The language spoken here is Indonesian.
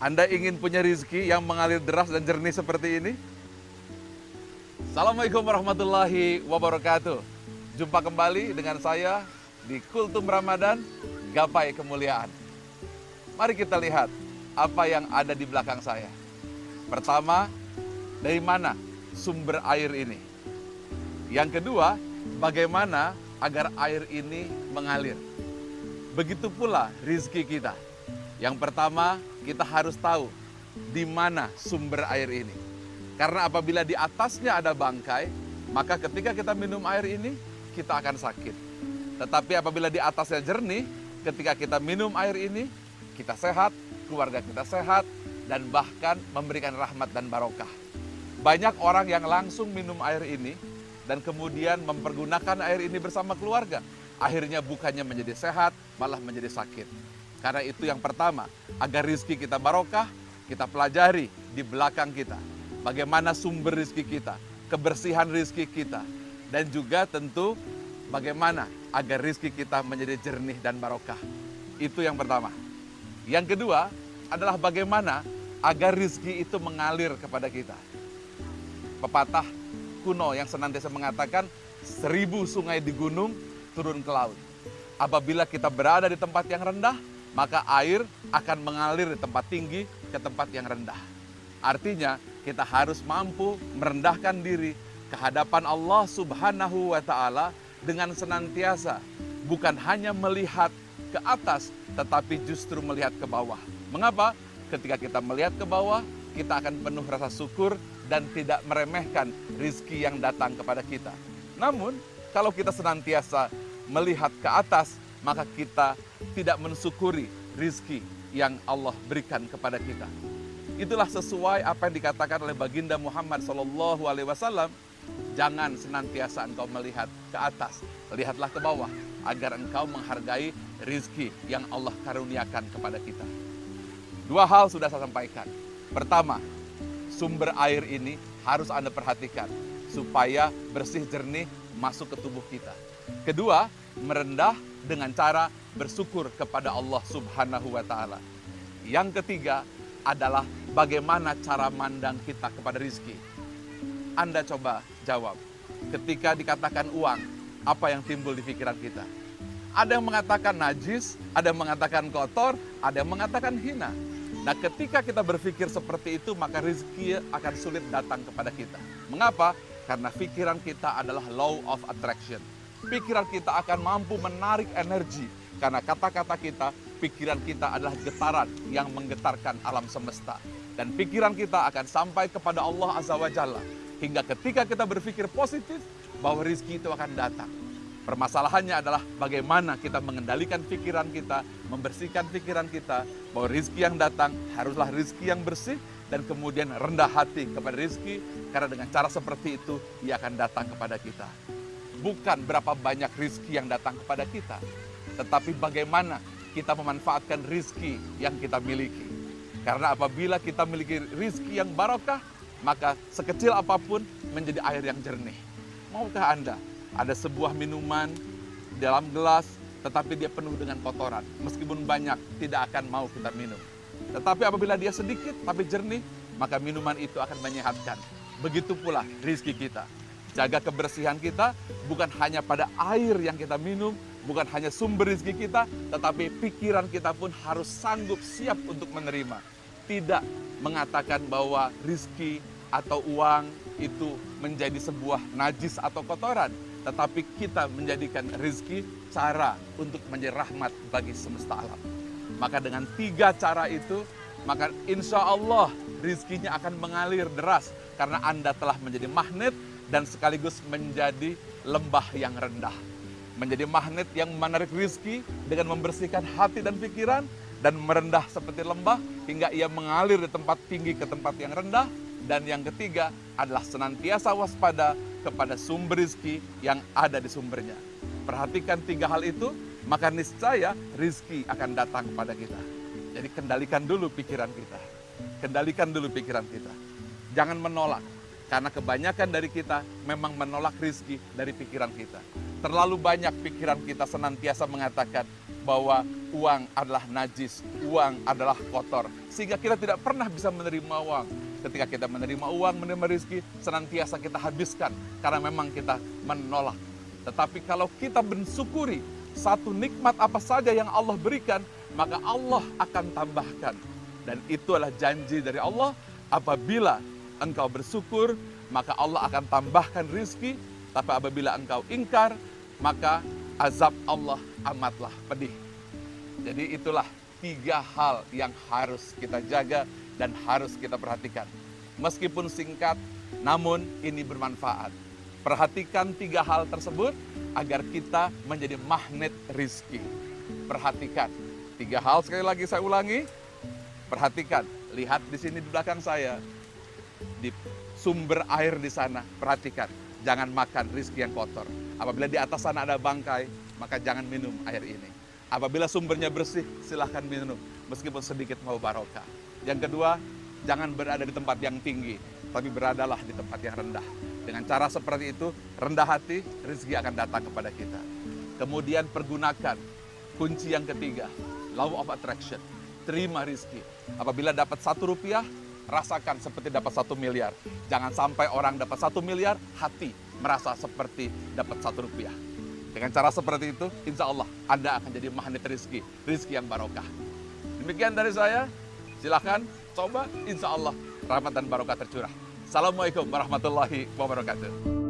Anda ingin punya rizki yang mengalir deras dan jernih seperti ini? Assalamualaikum warahmatullahi wabarakatuh. Jumpa kembali dengan saya di Kultum Ramadan, Gapai Kemuliaan. Mari kita lihat apa yang ada di belakang saya. Pertama, dari mana sumber air ini? Yang kedua, bagaimana agar air ini mengalir? Begitu pula rizki kita. Yang pertama, kita harus tahu di mana sumber air ini. Karena apabila di atasnya ada bangkai, maka ketika kita minum air ini, kita akan sakit. Tetapi apabila di atasnya jernih, ketika kita minum air ini, kita sehat, keluarga kita sehat, dan bahkan memberikan rahmat dan barokah. Banyak orang yang langsung minum air ini, dan kemudian mempergunakan air ini bersama keluarga. Akhirnya bukannya menjadi sehat, malah menjadi sakit. Karena itu yang pertama, agar rizki kita barokah, kita pelajari di belakang kita. Bagaimana sumber rizki kita, kebersihan rizki kita. Dan juga tentu bagaimana agar rizki kita menjadi jernih dan barokah. Itu yang pertama. Yang kedua adalah bagaimana agar rizki itu mengalir kepada kita. Pepatah kuno yang senantiasa mengatakan 1000 sungai di gunung turun ke laut. Apabila kita berada di tempat yang rendah, maka air akan mengalir di tempat tinggi ke tempat yang rendah. Artinya kita harus mampu merendahkan diri ke hadapan Allah Subhanahu wa Ta'ala dengan senantiasa bukan hanya melihat ke atas, tetapi justru melihat ke bawah. Mengapa? Ketika kita melihat ke bawah, kita akan penuh rasa syukur dan tidak meremehkan rizki yang datang kepada kita. Namun, kalau kita senantiasa melihat ke atas, maka kita tidak mensyukuri rizki yang Allah berikan kepada kita. Itulah sesuai apa yang dikatakan oleh baginda Muhammad SAW. Jangan senantiasa engkau melihat ke atas, lihatlah ke bawah, agar engkau menghargai rizki yang Allah karuniakan kepada kita. 2 hal sudah saya sampaikan. Pertama, sumber air ini harus Anda perhatikan, supaya bersih jernih masuk ke tubuh kita. Kedua, merendah dengan cara bersyukur kepada Allah Subhanahu wa Ta'ala. Yang ketiga adalah bagaimana cara mandang kita kepada rizki. Anda coba jawab. Ketika dikatakan uang, apa yang timbul di pikiran kita? Ada yang mengatakan najis, ada yang mengatakan kotor, ada yang mengatakan hina. Nah, ketika kita berpikir seperti itu, maka rizki akan sulit datang kepada kita. Mengapa? Karena pikiran kita adalah law of attraction. Pikiran kita akan mampu menarik energi. Karena kata-kata kita, pikiran kita adalah getaran yang menggetarkan alam semesta. Dan pikiran kita akan sampai kepada Allah Azza wa Jalla. Hingga ketika kita berpikir positif, bahwa rizki itu akan datang. Permasalahannya adalah bagaimana kita mengendalikan pikiran kita, membersihkan pikiran kita, bahwa rizki yang datang haruslah rizki yang bersih, dan kemudian rendah hati kepada rizki, karena dengan cara seperti itu, ia akan datang kepada kita. Bukan berapa banyak rizki yang datang kepada kita, tetapi bagaimana kita memanfaatkan rizki yang kita miliki. Karena apabila kita memiliki rizki yang barokah, maka sekecil apapun menjadi air yang jernih. Maukah Anda ada sebuah minuman dalam gelas, tetapi dia penuh dengan kotoran? Meskipun banyak, tidak akan mau kita minum. Tetapi apabila dia sedikit tapi jernih, maka minuman itu akan menyehatkan. Begitu pula rizki kita. Jaga kebersihan kita, bukan hanya pada air yang kita minum, bukan hanya sumber rizki kita, tetapi pikiran kita pun harus sanggup siap untuk menerima. Tidak mengatakan bahwa rizki atau uang itu menjadi sebuah najis atau kotoran, tetapi kita menjadikan rizki cara untuk menjadi rahmat bagi semesta alam. Maka dengan 3 cara itu, maka insya Allah rizkinya akan mengalir deras, karena Anda telah menjadi magnet dan sekaligus menjadi lembah yang rendah. Menjadi magnet yang menarik rizki dengan membersihkan hati dan pikiran, dan merendah seperti lembah hingga ia mengalir di tempat tinggi ke tempat yang rendah. Dan yang ketiga adalah senantiasa waspada kepada sumber rizki yang ada di sumbernya. Perhatikan 3 hal itu, maka niscaya rizki akan datang kepada kita. Jadi kendalikan dulu pikiran kita. Kendalikan dulu pikiran kita. Jangan menolak. Karena kebanyakan dari kita memang menolak rizki dari pikiran kita. Terlalu banyak pikiran kita senantiasa mengatakan bahwa uang adalah najis, uang adalah kotor. Sehingga kita tidak pernah bisa menerima uang. Ketika kita menerima uang, menerima rizki, senantiasa kita habiskan. Karena memang kita menolak. Tetapi kalau kita mensyukuri satu nikmat apa saja yang Allah berikan, maka Allah akan tambahkan. Dan itu adalah janji dari Allah, apabila engkau bersyukur, maka Allah akan tambahkan rizki. Tapi apabila engkau ingkar, maka azab Allah amatlah pedih. Jadi itulah 3 hal yang harus kita jaga dan harus kita perhatikan. Meskipun singkat, namun ini bermanfaat. Perhatikan 3 hal tersebut agar kita menjadi magnet rizki. Perhatikan 3 hal, sekali lagi saya ulangi. Perhatikan, lihat di sini di belakang saya, di sumber air di sana, perhatikan. Jangan makan rizki yang kotor. Apabila di atas sana ada bangkai, maka jangan minum air ini. Apabila sumbernya bersih, silahkan minum. Meskipun sedikit mau barokah. Yang kedua, jangan berada di tempat yang tinggi, tapi beradalah di tempat yang rendah. Dengan cara seperti itu, rendah hati, rizki akan datang kepada kita. Kemudian pergunakan kunci yang ketiga, law of attraction. Terima rizki. Apabila dapat 1 rupiah, rasakan seperti dapat 1 miliar. Jangan sampai orang dapat 1 miliar, hati merasa seperti dapat 1 rupiah. Dengan cara seperti itu, insya Allah Anda akan jadi magnet rizki, rizki yang barokah. Demikian dari saya, silakan coba, insya Allah rahmat dan barokah tercurah. Assalamualaikum warahmatullahi wabarakatuh.